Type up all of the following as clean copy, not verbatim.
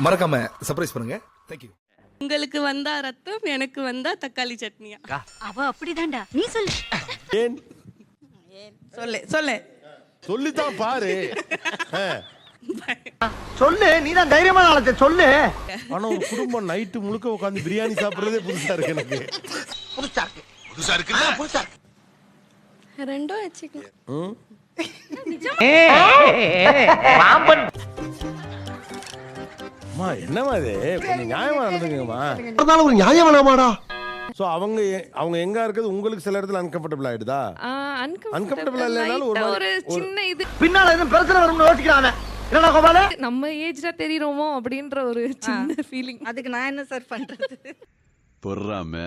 மறக்காம சர்ப்ரைஸ் பண்ணுங்க. தேங்க்யூ. உங்களுக்கு வந்தா ரத்தம், எனக்கு வந்தா தக்காளி சட்னியா? அவ அப்படிதான்டா, நீ சொல்லு. ஏன் சொல்லு சொல்லித்தான் பாரு. சொல்லு, நீதான் தைரியமான ஆளத்தை சொல்லு. ஆனா ஒரு குடும்பம் நைட்டு முழுக்க உட்காந்து பிரியாணி சாப்பிடுறதே புதுசா இருக்கு எனக்கு. புதுசா இருக்கு. ரெண்டும் வச்சுக்கலாம். அம்மா என்னமா இது கொஞ்சம் நியாயமா நடந்துங்கம்மா. அதனால ஒரு நியாயம் வேணாமாடா? சோ அவங்க எங்க இருக்குது உங்களுக்கு சில இடத்துல அன்கம்ஃபர்டபிள் ஆயிடுதா? அன்கம்ஃபர்டபிள் இல்லனாலும் ஒரு சின்ன இது பின்னால எதுவும் பிரச்சனை வரும்னு யோசிக்கிறாங்க. என்னடா கோபால? நம்ம ஏஜ்ல தெரியுறோமோ அப்படின்ற ஒரு சின்ன ஃபீலிங். அதுக்கு நான் என்ன சார் பண்றது? பொறாம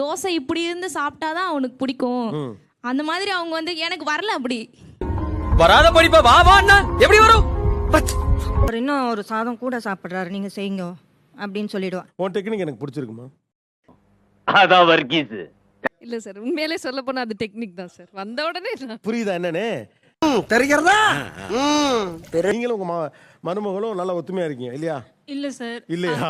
தோசை இப்படி இருந்து சாப்பிட்டாதான் அவனுக்கு பிடிக்கும். அந்த மாதிரி அவங்க வந்து எனக்கு வரல அப்படி. வராத படிப்பா வா வான்னா எப்படி வரும்? அவர் இன்னும் ஒரு சாதம் கூட சாப்பிடுறாரு, நீங்க செய்யுங்க அப்படின்னு சொல்லிடுவான். உன் டெக்னிக் எனக்கு பிடிச்சிருக்குமா? அதான் வர்க்கீஸ். இல்ல சார், உண்மையிலே சொல்ல போனா அது டெக்னிக் தான் சார். வந்த உடனே புரியுதா என்னன்னு? தெரிகிறதா? நீங்களும் உங்க மருமகளும் நல்லா ஒத்துமையா இருக்கீங்க இல்லையா? இல்ல சார். இல்லையா?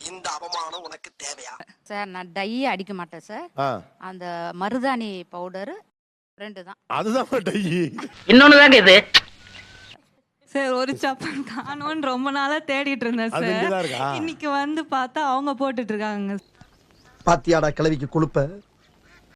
இந்த அவமானம் உனக்கு தேவையா? சார் நான் டை அடிக்க மாட்டேன் சார். அந்த மருதாணி பவுடர் 2 தான். அதுதான் டை. இன்னொன்னுதாங்க இது. சார் ஒரு சப்பல் காணோன்னு ரொம்ப நாளா தேடிட்டு இருந்தேன் அது இங்கதான் சார். இருக்கா? இன்னைக்கு வந்து பார்த்தா அவங்க போட்டுட்டு இருக்காங்க. பாத்தியாடா கிளவிக்கு கொழுப்ப?